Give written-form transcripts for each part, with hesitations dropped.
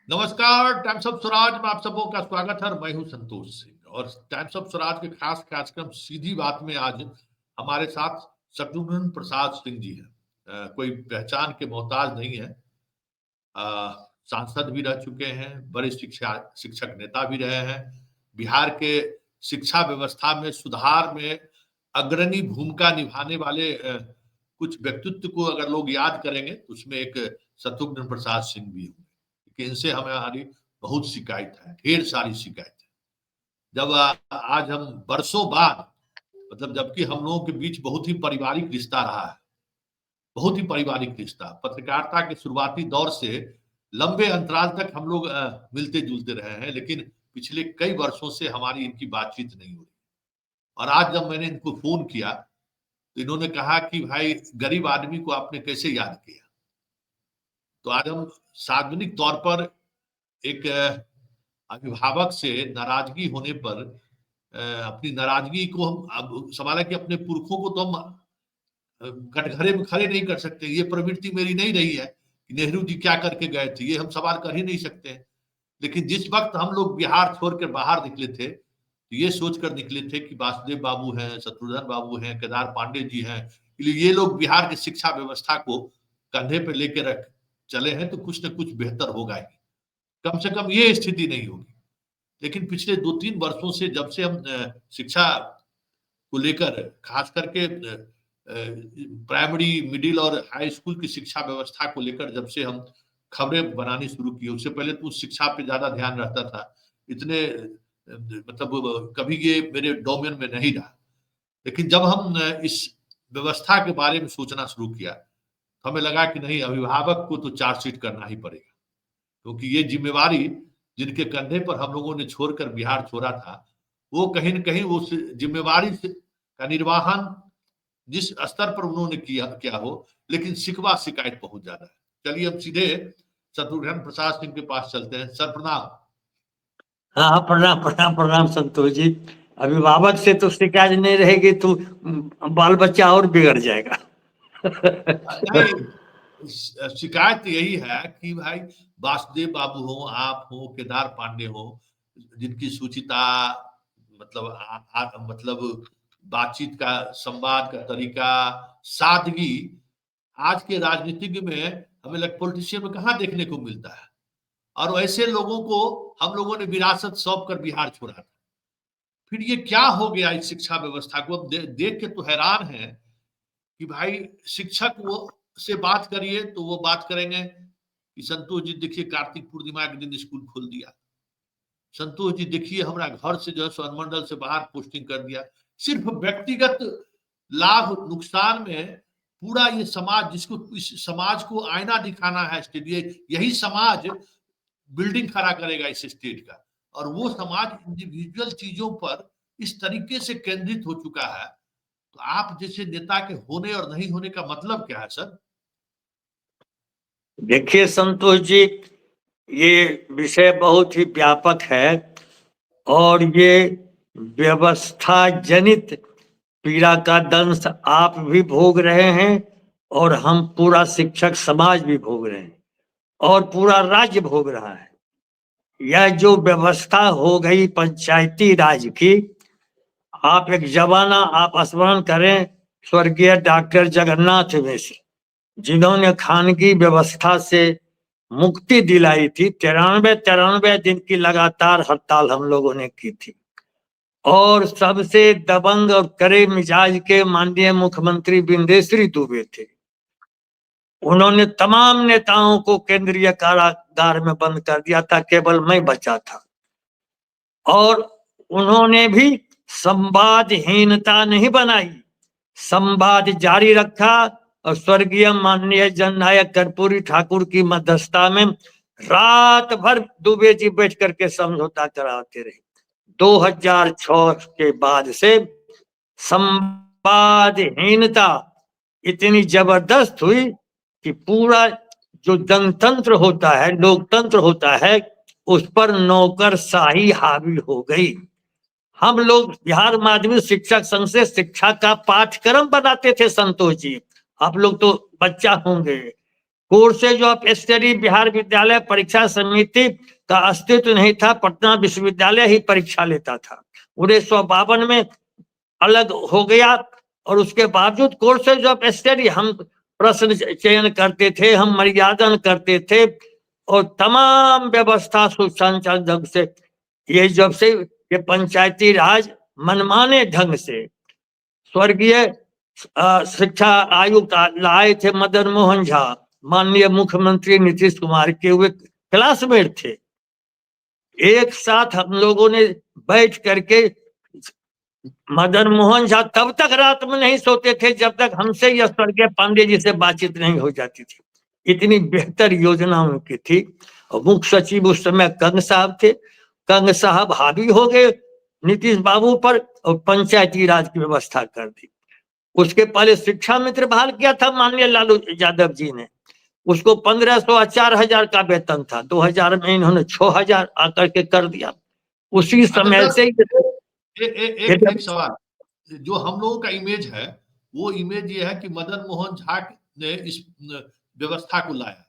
नमस्कार। Times of Swaraj में आप सबों का स्वागत है। मैं हूं संतोष सिंह और टाइम्स ऑफ स्वराज के खास कार्यक्रम सीधी बात में आज हमारे साथ शत्रुघ्न प्रसाद सिंह जी हैं। कोई पहचान के मोहताज नहीं है। सांसद भी रह चुके हैं, बड़े शिक्षक नेता भी रहे हैं। बिहार के शिक्षा व्यवस्था में सुधार में अग्रणी भूमिका निभाने वाले कुछ व्यक्तित्व को अगर लोग याद करेंगे तो उसमें एक शत्रुघ्न प्रसाद सिंह भी होंगे कि इनसे हमारी बहुत शिकायत है, ढेर सारी शिकायत है। जब आज हम बरसों बाद, मतलब जबकि हम लोगों के बीच बहुत ही पारिवारिक रिश्ता रहा है, बहुत ही पारिवारिक रिश्ता, पत्रकारिता के शुरुआती दौर से लंबे अंतराल तक हम लोग मिलते जुलते रहे हैं, लेकिन पिछले कई वर्षों से हमारी इनकी बातचीत नहीं हो रही। और आज जब मैंने इनको फोन किया तो इन्होंने कहा कि भाई गरीब आदमी को आपने कैसे याद किया। तो आज हम सार्वजनिक तौर पर एक अभिभावक से नाराजगी होने पर अपनी नाराजगी को हम, अब सवाल है कि अपने पुरखों को तो हम कटघरे में खड़े नहीं कर सकते। ये प्रवृत्ति मेरी नहीं रही है कि नेहरू जी क्या करके गए थे, ये हम सवाल कर ही नहीं सकते। लेकिन जिस वक्त हम लोग बिहार छोड़कर बाहर निकले थे तो ये सोचकर निकले थे कि वासुदेव बाबू हैं, शत्रुघ्न बाबू हैं, केदार पांडे जी हैं, ये लोग बिहार की शिक्षा व्यवस्था को कंधे पे लेके रख चले हैं तो कुछ न कुछ बेहतर होगा ही, कम से कम ये स्थिति नहीं होगी। लेकिन पिछले 2-3 वर्षों से जब से हम शिक्षा को लेकर, खास करके प्राइमरी, मिडिल और हाई स्कूल की शिक्षा व्यवस्था को लेकर जब से हम खबरें बनानी शुरू की, उससे पहले तो शिक्षा पे ज्यादा ध्यान रहता था, इतने मतलब कभी ये मेरे डोमेन में नहीं रहा। लेकिन जब हम इस व्यवस्था के बारे में सोचना शुरू किया तो हमें लगा कि नहीं, अभिभावक को तो चार्जशीट करना ही पड़ेगा, क्योंकि ये जिम्मेवारी जिनके कंधे पर हम लोगों ने छोड़कर बिहार छोड़ा था, वो कहीं न कहीं उस जिम्मेवारी का निर्वहन जिस स्तर पर उन्होंने किया हो, लेकिन शिकवा शिकायत बहुत ज्यादा है। चलिए हम सीधे शत्रुघ्न प्रसाद सिंह के पास चलते हैं। सर प्रणाम। हाँ हाँ, प्रणाम प्रणाम प्रणाम संतोष जी। अभिभावक से तो शिकायत नहीं रहेगी तो बाल बच्चा और बिगड़ जाएगा। नहीं, शिकायत यही है कि भाई वासुदेव बाबू हो, आप हो, केदार पांडे हो, जिनकी सुचिता, मतलब बातचीत का, संवाद का तरीका, सादगी आज के राजनीतिज्ञ में हमें पॉलिटिशियन में कहाँ देखने को मिलता है। और ऐसे लोगों को हम लोगों ने विरासत सौंप कर बिहार छोड़ा था। फिर ये क्या हो गया इस शिक्षा व्यवस्था को, अब देख के तो हैरान है कि भाई शिक्षक वो से बात करिए तो वो बात करेंगे कि संतोष जी देखिए कार्तिक पूर्णिमा के दिन स्कूल खोल दिया, संतोष जी देखिए हमारा घर से जो है स्वरमंडल से बाहर पोस्टिंग कर दिया। सिर्फ व्यक्तिगत लाभ नुकसान में पूरा ये समाज, जिसको इस समाज को आईना दिखाना है स्टेट, यही समाज बिल्डिंग खड़ा करेगा इस स्टेट का। और वो समाज इंडिविजुअल चीजों पर इस तरीके से केंद्रित हो चुका है, तो आप जैसे नेता के होने और नहीं होने का मतलब क्या है सर? देखिए संतोष जी, ये विषय बहुत ही व्यापक है और ये व्यवस्था जनित पीड़ा का दंश आप भी भोग रहे हैं और हम पूरा शिक्षक समाज भी भोग रहे हैं और पूरा राज्य भोग रहा है। यह जो व्यवस्था हो गई पंचायती राज की, आप एक जमाना आप स्मरण करें स्वर्गीय डॉक्टर जगन्नाथ मिश्र, जिन्होंने खानगी व्यवस्था से मुक्ति दिलाई थी। 93 दिन की लगातार हड़ताल हम लोगों ने की थी और सबसे दबंग और कड़े मिजाज के माननीय मुख्यमंत्री बिंदेश्वरी दुबे थे। उन्होंने तमाम नेताओं को केंद्रीय कारागार में बंद कर दिया था, केवल मैं बचा था। और उन्होंने भी संवादहीनता नहीं बनाई, संवाद जारी रखा और स्वर्गीय माननीय जननायक कर्पूरी ठाकुर की मध्यस्थता में रात भर दुबे जी बैठ करके समझौता कराते रहे। 2006 के बाद से संवादहीनता इतनी जबरदस्त हुई कि पूरा जो जनतंत्र होता है, लोकतंत्र होता है, उस पर नौकरशाही हावी हो गई। हम लोग बिहार माध्यमिक शिक्षक संघ से शिक्षा का पाठ्यक्रम बनाते थे संतोष जी, आप लोग तो बच्चा होंगे। कोर्सेज ऑफ स्टडी बिहार विद्यालय परीक्षा समिति का अस्तित्व नहीं था, पटना विश्वविद्यालय ही परीक्षा लेता था। 1952 में अलग हो गया और उसके बावजूद कोर्सेज ऑफ स्टडी हम प्रश्न चयन करते थे, हम मर्यादन करते थे और तमाम व्यवस्था सुचारू ढंग से, ये जब से ये पंचायती राज मनमाने ढंग से स्वर्गीय शिक्षा आयुक्त लाए थे मदन मोहन झा, माननीय मुख्यमंत्री नीतीश कुमार के वे क्लासमेट थे। एक साथ हम लोगों ने बैठ करके, मदन मोहन झा तब तक रात में नहीं सोते थे जब तक हमसे या स्वर्गीय पांडे जी से बातचीत नहीं हो जाती थी। इतनी बेहतर योजना उनकी थी। और मुख्य सचिव उस समय कंग साहब थे। कंग साहब हावी हो गए नीतीश बाबू पर और पंचायती राज की व्यवस्था कर दी। उसके पहले शिक्षा मित्र बहाल किया था माननीय लालू यादव जी ने, उसको 1500 और 4000 का वेतन था। 2000 में इन्होंने 6000 आकर के कर दिया। उसी समय से एक सवाल, जो हम लोगों का इमेज है वो इमेज ये है कि मदन मोहन झा ने इस व्यवस्था को लाया।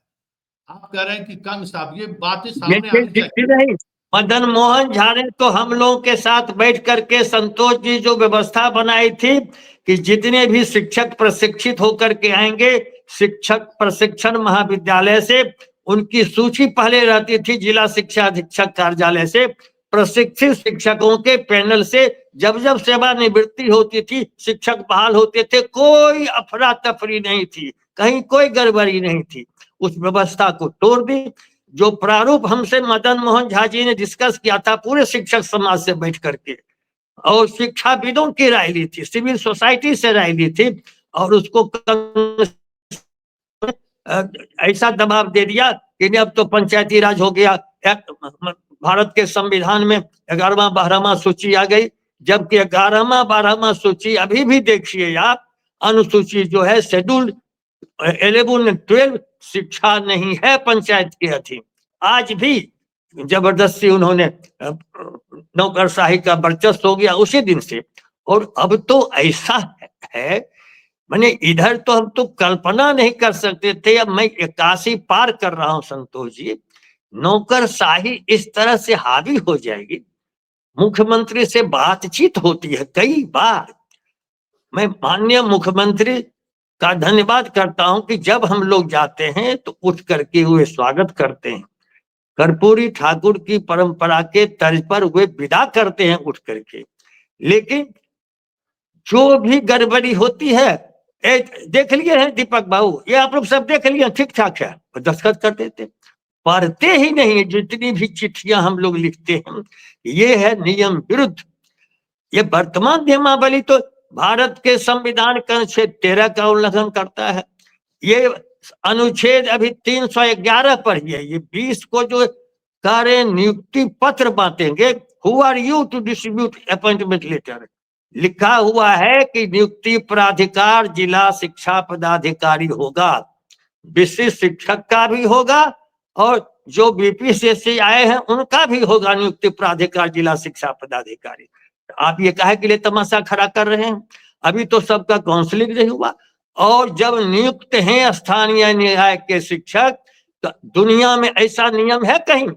आप कह रहे हैं कि कंग साहब, ये बातें सामने आनी चाहिए। नहीं, मदन मोहन झा ने तो हम लोगों के साथ बैठ करके संतोष जी जो व्यवस्था बनाई थी कि जितने भी शिक्षक प्रशिक्षित होकर के आएंगे शिक्षक प्रशिक्षण महाविद्यालय से, उनकी सूची पहले रहती थी जिला शिक्षा अधीक्षक कार्यालय से। प्रशिक्षित शिक्षकों के पैनल से जब जब सेवानिवृत्ति होती थी शिक्षक बहाल होते थे, कोई अफरा तफरी नहीं थी, कहीं कोई गड़बड़ी नहीं थी। उस व्यवस्था को तोड़ दी। जो प्रारूप हमसे मदन मोहन झा जी ने डिस्कस किया था पूरे शिक्षक समाज से बैठ करके, और शिक्षाविदों की राय ली थी, सिविल सोसाइटी से राय ली थी, और उसको ऐसा दबाव दे दिया कि अब तो पंचायती राज हो गया। भारत के संविधान में 11वां 12वां सूची आ गई, जबकि 11वां 12वां सूची अभी भी देखिए आप, अनुसूची जो है शेड्यूल 11 12 शिक्षा नहीं है पंचायत के अधीन। आज भी जबरदस्ती उन्होंने नौकरशाही का वर्चस्व हो गया उसी दिन से। और अब तो ऐसा है, मैंने इधर तो हम तो कल्पना नहीं कर सकते थे। अब मैं 81 पार कर रहा हूं संतोष जी, नौकरशाही इस तरह से हावी हो जाएगी। मुख्यमंत्री से बातचीत होती है कई बार। मैं माननीय मुख्यमंत्री का धन्यवाद करता हूं कि जब हम लोग जाते हैं तो उठ करके वे स्वागत करते हैं। कर्पूरी ठाकुर की परंपरा के तर्ज पर वे विदा करते हैं उठ करके। लेकिन जो भी गड़बड़ी होती है, देख लिए हैं दीपक बाबू, ये आप लोग सब देख लिए, ठीक ठाक है, दस्तखत कर देते, पढ़ते ही नहीं। जितनी भी चिट्ठियां हम लोग लिखते हैं ये है नियम विरुद्ध। ये वर्तमान नियमावली तो भारत के संविधान का अनुच्छेद 13 का उल्लंघन करता है। ये अनुच्छेद अभी 311 पर ही है। ये 20 को जो कार्य नियुक्ति पत्र बांटेंगे, who are you to distribute appointment letter, लिखा हुआ है कि नियुक्ति प्राधिकार जिला शिक्षा पदाधिकारी होगा, विशिष्ट शिक्षक का भी होगा और जो बीपीसीएससी आए हैं उनका भी होगा नियुक्ति प्राधिकार जिला शिक्षा पदाधिकारी। आप ये काहे के लिए तमाशा खड़ा कर रहे हैं? अभी तो सबका काउंसलिंग नहीं हुआ। और जब नियुक्त हैं स्थानीय निकाय के शिक्षक, तो दुनिया में ऐसा नियम है कहीं?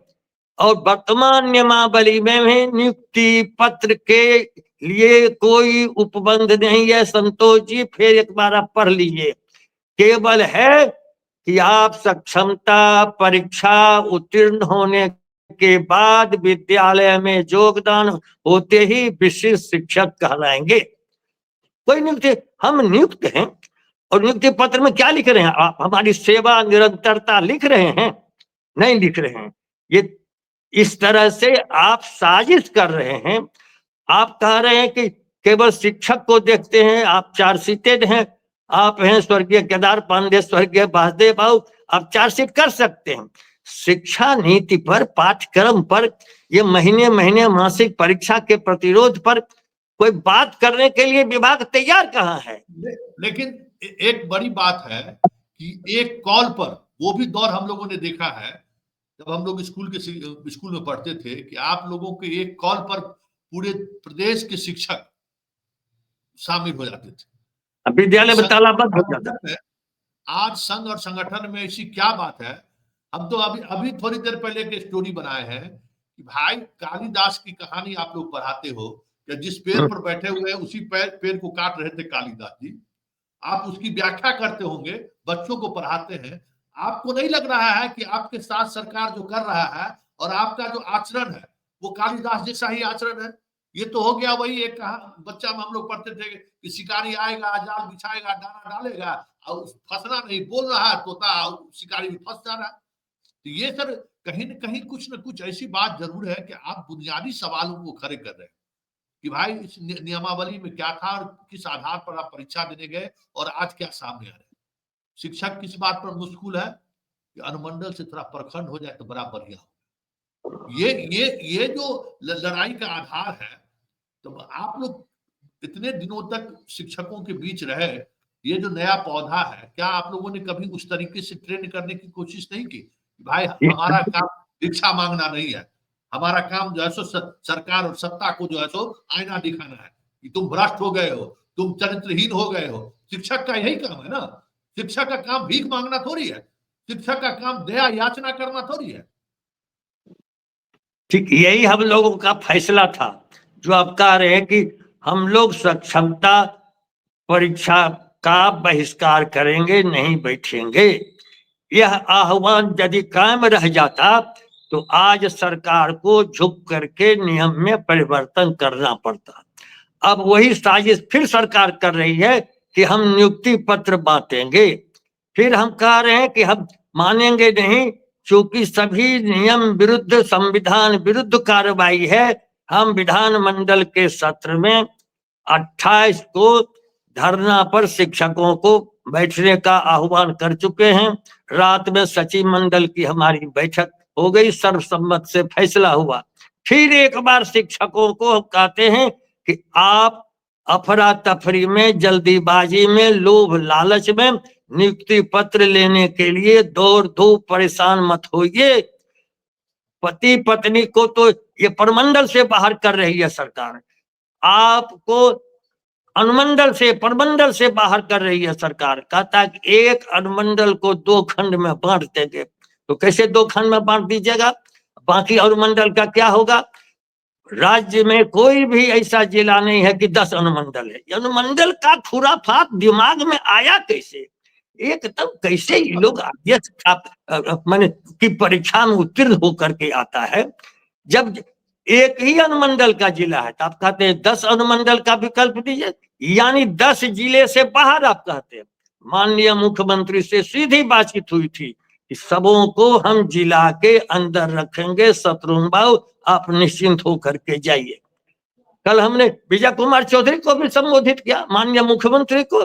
और वर्तमान नियमावली में नियुक्ति पत्र के लिए कोई उपबंध नहीं है संतोष जी, फिर एक बार आप पढ़ लीजिए। केवल है कि आप सक्षमता परीक्षा उत्तीर्ण होने के बाद विद्यालय में योगदान होते ही विशिष्ट शिक्षक कहलाएंगे। कोई नियुक्ति, हम नियुक्त हैं और नियुक्ति पत्र में क्या लिख रहे हैं? आप हमारी सेवा निरंतरता लिख रहे हैं? नहीं लिख रहे हैं। ये इस तरह से आप साजिश कर रहे हैं। आप कह रहे हैं कि केवल शिक्षक को देखते हैं, आप चार्जशीटेड हैं, आप हैं स्वर्गीय केदार पांडे, स्वर्गीय वासुदेव बाबू, आप चार्जशीट कर सकते हैं। शिक्षा नीति पर, पाठ्यक्रम पर, ये महीने महीने मासिक परीक्षा के प्रतिरोध पर कोई बात करने के लिए विभाग तैयार कहाँ है? लेकिन एक बड़ी बात है कि एक कॉल पर, वो भी दौर हम लोगों ने देखा है जब हम लोग स्कूल में पढ़ते थे कि आप लोगों के एक कॉल पर पूरे प्रदेश के शिक्षक शामिल हो जाते थे। विद्यालय में तालाबंद हो जाता है। आज संघ और संगठन में ऐसी क्या बात है। हम तो अभी अभी थोड़ी देर पहले एक स्टोरी बनाए हैं कि भाई कालिदास की कहानी आप लोग पढ़ाते हो कि जिस पेड़ पर बैठे हुए हैं उसी पेड़ को काट रहे थे कालिदास जी। आप उसकी व्याख्या करते होंगे, बच्चों को पढ़ाते हैं। आपको नहीं लग रहा है कि आपके साथ सरकार जो कर रहा है और आपका जो आचरण है वो कालिदास जैसा ही आचरण है। ये तो हो गया वही एक बच्चा में हम लोग पढ़ते थे कि शिकारी आएगा, जाल बिछाएगा, दाना डालेगा और फंसना नहीं, बोल रहा है तोता, शिकारी भी फंस जा रहा है। तो ये सर कहीं न कहीं कुछ न कुछ ऐसी बात जरूर है कि आप बुनियादी सवालों को खड़े कर रहे हैं कि भाई इस नियमावली में क्या था और किस आधार पर आप परीक्षा देने गए और आज क्या सामने आ रहा है। शिक्षक किस बात पर मुश्किल है कि अनुमंडल से थोड़ा प्रखंड हो जाए तो बड़ा बढ़िया हो। ये जो लड़ाई का आधार है। तो आप लोग इतने दिनों तक शिक्षकों के बीच रहे, ये जो नया पौधा है, क्या आप लोगों ने कभी उस तरीके से ट्रेन करने की कोशिश नहीं की? भाई हमारा काम भिक्षा मांगना नहीं है, हमारा काम जो है सो सरकार और सत्ता को जो है सो आईना दिखाना है कि तुम भ्रष्ट हो गए हो, तुम चरित्रहीन हो गए हो। शिक्षक का यही काम है ना। शिक्षक का काम भीख मांगना थोड़ी है, शिक्षक का काम दया याचना करना थोड़ी है। ठीक यही हम लोगों का फैसला था, जो आप कह रहे हैं कि हम लोग सक्षमता परीक्षा का बहिष्कार करेंगे, नहीं बैठेंगे। यह आह्वान यदि कायम रह जाता तो आज सरकार को झुक करके नियम में परिवर्तन करना पड़ता। अब वही साजिश फिर सरकार कर रही है कि हम नियुक्ति पत्र बांटेंगे। फिर हम कह रहे हैं कि हम मानेंगे नहीं, क्योंकि सभी नियम विरुद्ध, संविधान विरुद्ध कार्रवाई है। हम विधानमंडल के सत्र में 28 को धरना पर शिक्षकों को बैठने का आह्वान कर चुके हैं। रात में सचिव मंडल की हमारी बैठक हो गई, सर्वसम्मत से फैसला हुआ। फिर एक बार शिक्षकों को हम कहते हैं कि आप अफरा तफरी में, जल्दीबाजी में, लोभ लालच में नियुक्ति पत्र लेने के लिए दौड़ धूप परेशान मत होइए। पति पत्नी को तो ये प्रमंडल से बाहर कर रही है सरकार, आपको अनुमंडल से, प्रमंडल से बाहर कर रही है सरकार। कहता है कि एक अनुमंडल को 2 खंड में बांट देंगे। तो कैसे 2 खंड में बांट दीजिएगा? बाकी अनुमंडल का क्या होगा? राज्य में कोई भी ऐसा जिला नहीं है कि 10 अनुमंडल है। अनुमंडल का खुराफात दिमाग में आया कैसे? एकदम कैसे ये लोग माने की परीक्षा में उत्तीर्ण होकर के आता है। जब एक ही अनुमंडल का जिला है तो आप कहते हैं 10 अनुमंडल का विकल्प दीजिए, यानी 10 जिले से बाहर आप कहते हैं। माननीय मुख्यमंत्री से सीधी बातचीत हुई थी कि सबों को हम जिला के अंदर रखेंगे, शत्रुघ्न बाबू आप निश्चिंत होकर के जाइए। कल हमने विजय कुमार चौधरी को भी संबोधित किया, माननीय मुख्यमंत्री को,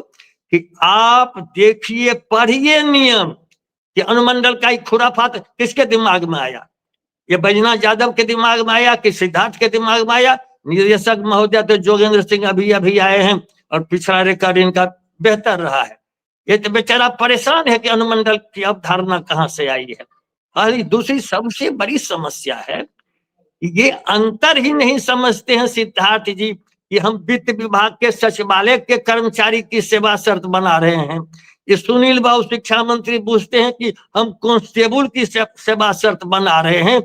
कि आप देखिए, पढ़िए नियम कि अनुमंडल का एक खुराफात किसके दिमाग में आया? ये बैजनाथ यादव के दिमाग में आया कि सिद्धार्थ के दिमाग में आया? निदेशक महोदय तो जोगेंद्र सिंह अभी अभी आए हैं और पिछड़ा रिकॉर्ड इनका बेहतर रहा है। ये तो बेचारा परेशान है कि अनुमंडल की अवधारणा कहाँ से आई है। और दूसरी सबसे बड़ी समस्या है, ये अंतर ही नहीं समझते हैं सिद्धार्थ जी कि हम वित्त विभाग के सचिवालय के कर्मचारी की सेवा शर्त बना रहे हैं। ये सुनील बाबू शिक्षा मंत्री पूछते हैं कि हम कांस्टेबल की सेवा शर्त बना रहे हैं।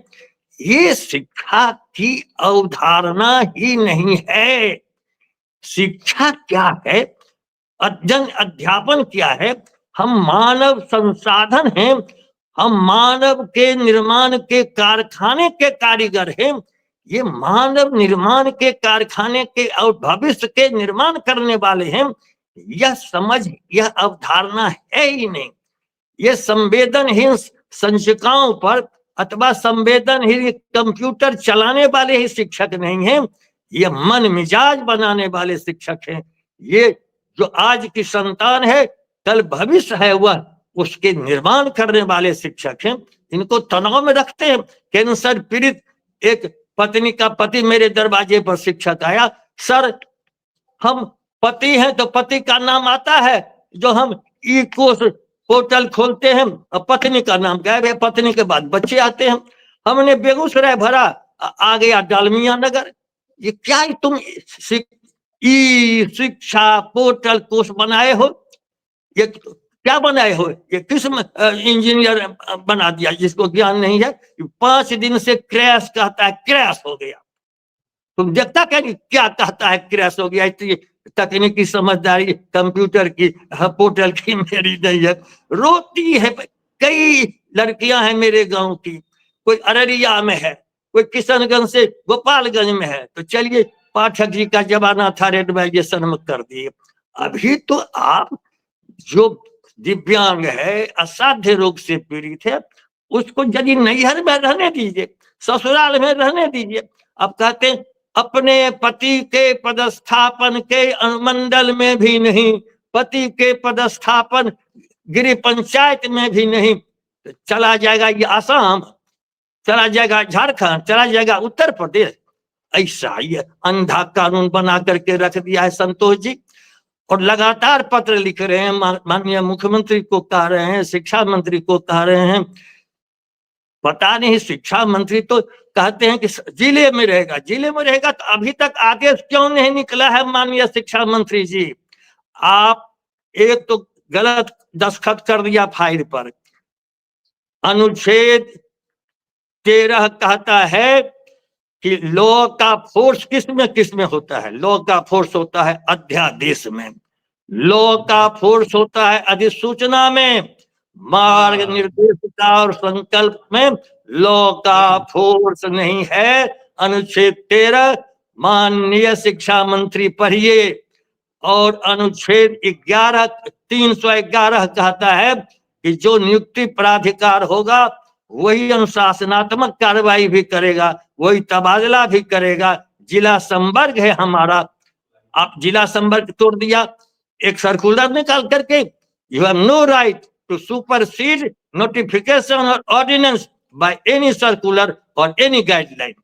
ये शिक्षा की अवधारणा ही नहीं है। शिक्षा क्या है, अध्ययन अध्यापन क्या है? हम मानव संसाधन हैं, हम मानव के निर्माण के कारखाने के कारीगर हैं। ये मानव निर्माण के कारखाने के और भविष्य के निर्माण करने वाले हैं। यह समझ, यह अवधारणा है ही नहीं। ये संवेदनहीन संचिकाओं पर अथवा संवेदनहीन कंप्यूटर चलाने वाले ही शिक्षक नहीं हैं, ये मन मिजाज बनाने वाले शिक्षक हैं। ये जो आज की संतान है, कल भविष्य है, वह उसके निर्माण करने वाले शिक्षक हैं। इनको तनाव में रखते हैं। कैंसर पीड़ित एक पत्नी का पति मेरे दरवाजे पर शिक्षक आया, सर हम पति हैं तो पति का नाम आता है, जो हम ई कोर्स पोर्टल खोलते हैं और पत्नी का नाम गायब है, पत्नी के बाद बच्चे आते हैं। हमने बेगूसराय भरा, आ गया डालमिया नगर। ये क्या तुम ई शिक्षा पोर्टल कोर्स बनाए हो? ये क्या बनाए हो, ये किस इंजीनियर बना दिया जिसको ज्ञान नहीं है। 5 दिन से क्रैश कहता है, क्रैश हो गया। तुम देखता क्या कहता है, क्रैश हो गया। इतनी तकनीकी समझदारी कंप्यूटर की पोर्टल की मेरी नहीं है। रोती है। कई लड़कियां हैं मेरे गांव की, कोई अररिया में है, कोई किशनगंज से गोपालगंज में है। तो चलिए, पाठक जी का जमाना था, रेडमाइजेशन में कर दिए। अभी तो आप जो दिव्यांग है, असाध्य रोग से पीड़ित है, उसको यदि नैहर में रहने दीजिए, ससुराल में रहने दीजिए। अब कहते हैं अपने पति के पदस्थापन के अनुमंडल में भी नहीं, पति के पदस्थापन गिरी पंचायत में भी नहीं, तो चला जाएगा ये आसाम, चला जाएगा झारखंड, चला जाएगा उत्तर प्रदेश। ऐसा ये अंधा कानून बना करके रख दिया है संतोष जी। और लगातार पत्र लिख रहे हैं, माननीय मुख्यमंत्री को कह रहे हैं, शिक्षा मंत्री को कह रहे हैं। पता नहीं, शिक्षा मंत्री तो कहते हैं कि जिले में रहेगा, जिले में रहेगा। तो अभी तक आदेश क्यों नहीं निकला है माननीय शिक्षा मंत्री जी? आप एक तो गलत दस्तखत कर दिया फाइल पर। अनुच्छेद 13 कहता है कि लॉ का फोर्स किसमें होता है? लॉ का फोर्स होता है अध्यादेश में, लॉ का फोर्स होता है अधिसूचना में, मार्ग निर्देशिका और संकल्प में लॉ का फोर्स नहीं है। अनुच्छेद 13 माननीय शिक्षा मंत्री पढ़िए। और अनुच्छेद 11 311 कहता है कि जो नियुक्ति प्राधिकार होगा वही अनुशासनात्मक कार्रवाई भी करेगा, वही तबादला भी करेगा। जिला संवर्ग है हमारा, आप जिला संवर्ग तोड़ दिया एक सर्कुलर निकाल करके। You have no right to supersede notification और ऑर्डिनेंस बाय एनी सर्कुलर और एनी गाइडलाइन।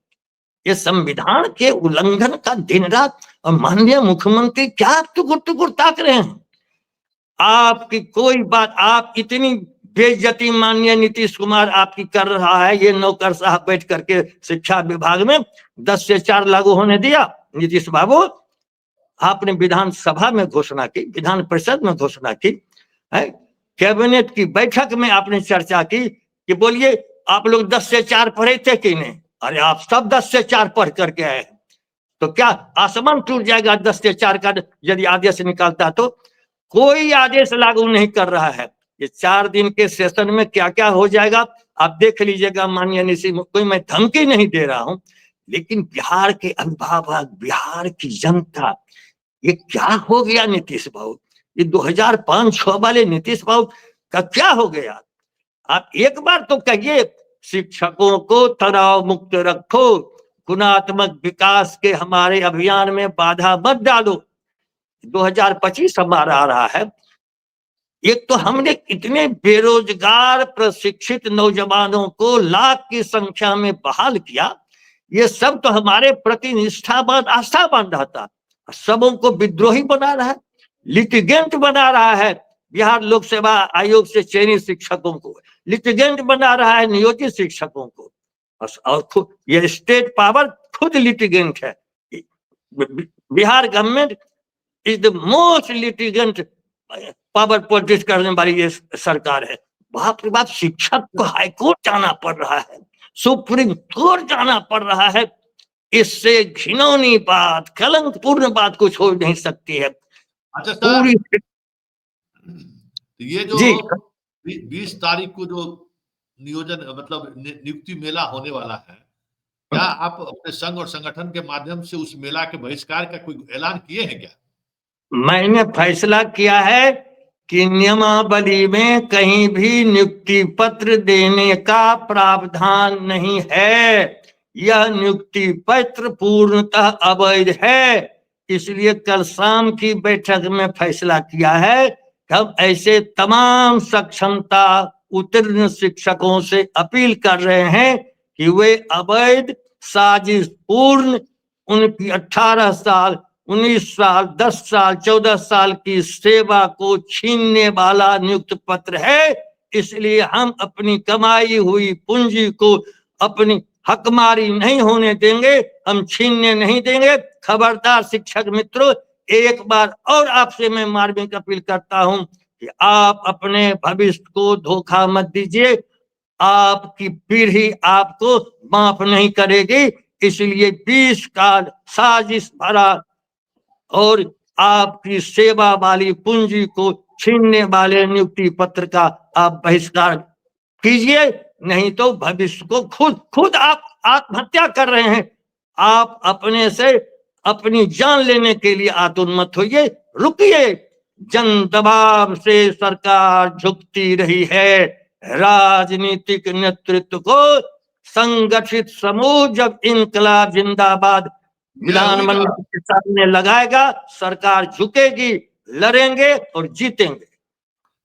ये संविधान के उल्लंघन का दिन रात। और माननीय मुख्यमंत्री क्या टुकुर टुकुर ताक रहे हैं? आपकी कोई बात, आप इतनी बेइज्जती माननीय नीतीश कुमार आपकी कर रहा है। ये नौकर साहब बैठ करके शिक्षा विभाग में 10 से 4 लागू होने दिया। नीतीश बाबू, आपने विधानसभा में घोषणा की, विधान परिषद में घोषणा की है, कैबिनेट की बैठक में आपने चर्चा की कि बोलिए आप लोग 10 से 4 पढ़े थे कि नहीं? अरे आप सब 10 से 4 पढ़ करके आए, तो क्या आसमान टूट जाएगा 10 से 4 का यदि आदेश निकालता? तो कोई आदेश लागू नहीं कर रहा है। ये 4 दिन के सेशन में क्या क्या हो जाएगा आप देख लीजिएगा माननीय नीतीश। कोई मैं धमकी नहीं दे रहा हूं, लेकिन बिहार के अभिभावक, बिहार की जनता, ये क्या हो गया नीतीश बाबू? ये 2005-6 वाले नीतीश बाबू का क्या हो गया? आप एक बार तो कहिए शिक्षकों को तनाव मुक्त रखो, गुणात्मक विकास के हमारे अभियान में बाधा मत डालो। 2025 हमारा आ रहा है। एक तो हमने इतने बेरोजगार प्रशिक्षित नौजवानों को लाख की संख्या में बहाल किया। ये सब तो हमारे प्रति निष्ठावान आस्थावान रहता, सबों को विद्रोही बना रहा है, लिटिगेंट बना रहा है। बिहार लोक सेवा आयोग से चयनित शिक्षकों को लिटिगेंट बना रहा है, नियोजित शिक्षकों को। और ये स्टेट पावर खुद लिटिगेंट है। Bihar government is the most litigant power politics करने वाली ये सरकार है। बाप रे बाप, शिक्षक को हाईकोर्ट जाना पड़ रहा है, सुप्रीम कोर्ट जाना पड़ रहा है। इससे घिनौनी बात, कलंकपूर्ण बात कुछ हो नहीं सकती है। अच्छा सर, ये जो 20 तारीख को जो नियोजन मतलब नियुक्ति मेला होने वाला है, क्या आप अपने संघ और संगठन के माध्यम से उस मेला के बहिष्कार का कोई ऐलान किए हैं क्या? मैंने फैसला किया है कि नियमावली में कहीं भी नियुक्ति पत्र देने का प्रावधान नहीं है। यह नियुक्ति पत्र पूर्णतः अवैध है। इसलिए कल शाम की बैठक में फैसला किया है कि हम ऐसे तमाम सक्षमता उत्तीर्ण शिक्षकों से अपील कर रहे हैं कि वे अवैध, साजिशपूर्ण, उनकी 18 साल, 19 साल, 10 साल, 14 साल की सेवा को छीनने वाला नियुक्त पत्र है। इसलिए हम अपनी कमाई हुई पूंजी को अपनी हकमारी नहीं होने देंगे, हम छीनने नहीं देंगे। खबरदार शिक्षक मित्रों, एक बार और आपसे मैं मार्मिक अपील करता हूं, कि आप अपने भविष्य को धोखा मत दीजिए, आपकी पीढ़ी आपको माफ नहीं करेगी। इसलिए 20 काल साजिश भरा और आपकी सेवा वाली पूंजी को छीनने वाले नियुक्ति पत्र का आप बहिष्कार कीजिए, नहीं तो भविष्य को खुद आप आत्महत्या कर रहे हैं। आप अपने से अपनी जान लेने के लिए आतुर होइए, रुकिए। जन दबाव से सरकार झुकती रही है। राजनीतिक नेतृत्व को संगठित समूह जब इनकलाब जिंदाबाद विधानमंडल के सामने लगाएगा, सरकार झुकेगी, लड़ेंगे और जीतेंगे।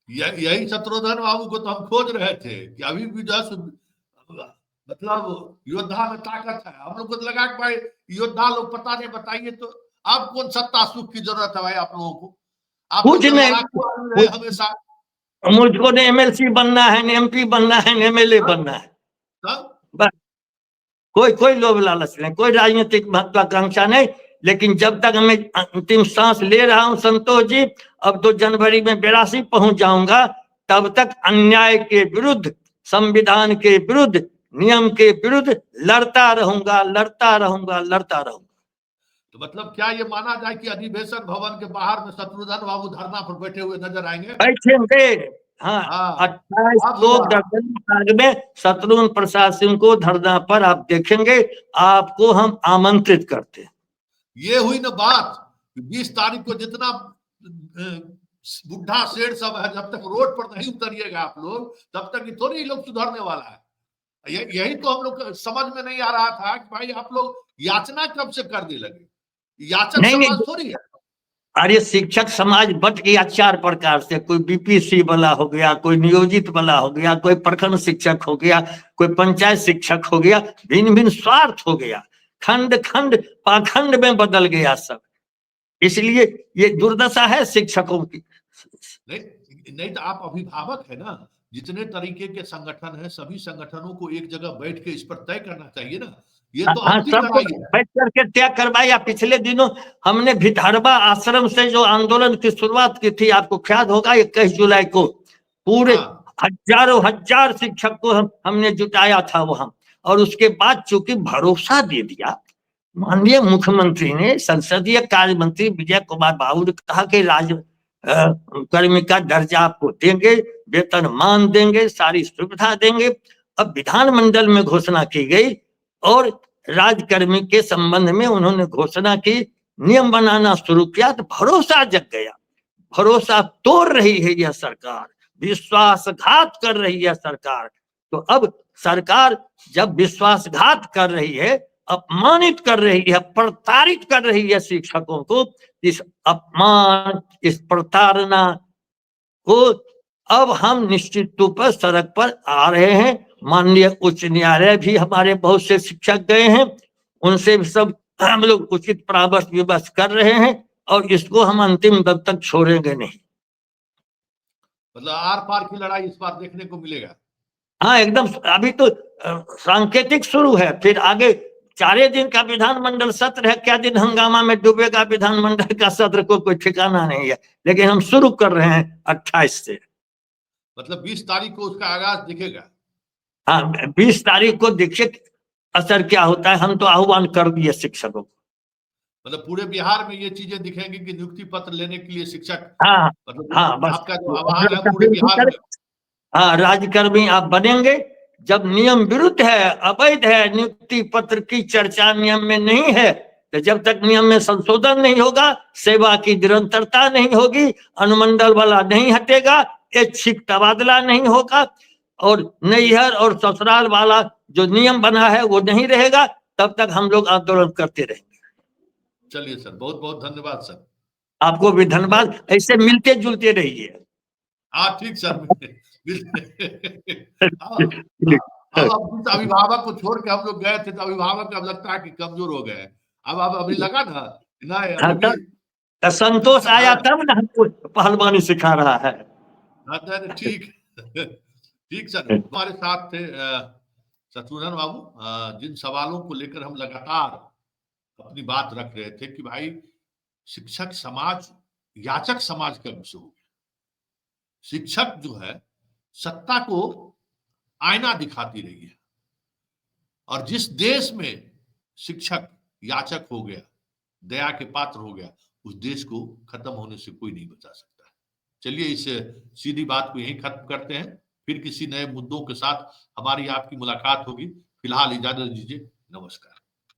यही शत्रुघ्न बाबू को तो हम खोज रहे थे कि अभी भी जो मतलब योद्धा में ताकत है। हम लोग को लगा कि भाई योद्धा लोग पता नहीं, बताइए तो आप कौन सत्ता सुख की जरूरत है भाई आप लोगों को? आप कुछ नहीं, हमेशा मुझको ने एमएलसी बनना है, न एमपी बनना है, न एमएलए बनना है, बस। कोई लोभ लालच नहीं, कोई राजनीतिक महत्वाकांक्षा नहीं। लेकिन जब तक मैं अंतिम सांस ले रहा हूं संतोष जी, अब तो जनवरी में 82 पहुंच जाऊंगा, तब तक अन्याय के विरुद्ध, संविधान के विरुद्ध, नियम के विरुद्ध लड़ता रहूंगा, लड़ता रहूंगा, लड़ता रहूंगा। तो मतलब क्या ये माना जाए कि अधिवेशन भवन के बाहर में शत्रुघ्न बाबू धरना पर बैठे हुए नजर आएंगे? बैठेंगे, हाँ। 28 लोग दर्शन में शत्रुघ्न प्रसाद सिंह को धरना पर आप देखेंगे, आपको हम आमंत्रित करते हैं। ये हुई ना बात, 20 तारीख को जितना बुढ़ा शेर सब है, जब तक रोड पर नहीं उतरिएगा आप लोग, तब तक ये थोड़ी लोग सुधरने वाला है। यही तो हम लोग समझ में नहीं आ रहा था कि भाई आप लोग याचना कब से करने लगे? याचक समाज थोड़ी है। अरे शिक्षक समाज बट गया 4 प्रकार से, कोई बीपीसी वाला हो गया, कोई नियोजित वाला हो गया, कोई प्रखंड शिक्षक हो गया, कोई पंचायत शिक्षक हो गया, भिन्न भिन्न स्वार्थ हो गया, खंड खंड पाखंड में बदल गया सब। इसलिए ये दुर्दशा है शिक्षकों की। नहीं तो आप अभिभावक है ना, जितने तरीके के संगठन है सभी संगठनों को एक जगह बैठ के इस पर तय करना चाहिए ना। ये तो अंतिम लड़ाई है, बैठ करके तय करवाया। पिछले दिनों हमने भिथारवा आश्रम से जो आंदोलन की शुरुआत की थी, आपको ख्याल होगा, 21 जुलाई को पूरे हजारों हजार शिक्षक को हमने जुटाया था वहां। और उसके बाद चूंकि भरोसा दे दिया, माननीय मुख्यमंत्री ने, संसदीय कार्य मंत्री विजय कुमार बाबू ने कहा कि कर्मी का दर्जा आपको देंगे, वेतन मान देंगे, सारी सुविधा देंगे। अब विधानमंडल में घोषणा की गई और राजकर्मी के संबंध में उन्होंने घोषणा की, नियम बनाना शुरू किया, तो भरोसा जग गया। भरोसा तोड़ रही है यह सरकार, विश्वासघात कर रही है सरकार। तो अब सरकार जब विश्वासघात कर रही है, अपमानित कर रही है, प्रताड़ित कर रही है शिक्षकों को, इस अपमान, इस प्रताड़ना को अब हम निश्चित रूप पर सड़क पर आ रहे हैं। माननीय उच्च न्यायालय भी हमारे बहुत से शिक्षक गए हैं, उनसे भी सब हम लोग उचित परामर्श विमर्श कर रहे हैं और इसको हम अंतिम दम तक छोड़ेंगे नहीं। मतलब आर पार की लड़ाई इस बार देखने को मिलेगा। हाँ एकदम, अभी तो सांकेतिक शुरू है, फिर आगे 4 दिन का विधानमंडल सत्र है, क्या दिन हंगामा में डूबेगा विधानमंडल का सत्र को कोई ठिकाना नहीं है। लेकिन हम शुरू कर रहे हैं 28 से। मतलब 20 तारीख को उसका आगाज दिखेगा। हाँ 20 तारीख को देखिए असर क्या होता है। हम तो आह्वान कर दिए शिक्षकों को। मतलब पूरे बिहार में ये चीजें दिखेंगी कि नियुक्ति पत्र लेने के लिए शिक्षक, हाँ मतलब हाँ, बस आपका जो आह्वान है पूरे बिहार में। हाँ, राजकर्मी आप बनेंगे जब नियम विरुद्ध है, अवैध है, नियुक्ति पत्र की चर्चा नियम में नहीं है, तो जब तक नियम में संशोधन नहीं होगा, सेवा की निरंतरता नहीं होगी, अनुमंडल वाला नहीं हटेगा, ऐच्छिक तबादला नहीं होगा और नैहर और ससुराल वाला जो नियम बना है वो नहीं रहेगा, तब तक हम लोग आंदोलन करते रहेंगे। चलिए सर, बहुत बहुत धन्यवाद सर। आपको भी धन्यवाद, ऐसे मिलते जुलते रहिए। हाँ ठीक सर। अब अभिभावक को छोड़ के हम लोग गए थे तो अभिभावक अब लगता है कि कमजोर हो गए। अब अभी लगा ना, तो संतोष आया तब ना हमको पहलवानी सिखा रहा है। ठीक ठीक सर। हमारे साथ थे शत्रुघ्न बाबू, जिन सवालों को लेकर हम लगातार अपनी बात रख रहे थे कि भाई शिक्षक समाज याचक समाज कब से हो गया। शिक्षक जो है सत्ता को आईना दिखाती रही है, और जिस देश में शिक्षक याचक हो गया, दया के पात्र हो गया, उस देश को खत्म होने से कोई नहीं बचा सकता। चलिए इस सीधी बात को यहीं खत्म करते हैं, फिर किसी नए मुद्दों के साथ हमारी आपकी मुलाकात होगी। फिलहाल इजाजत दीजिए, नमस्कार।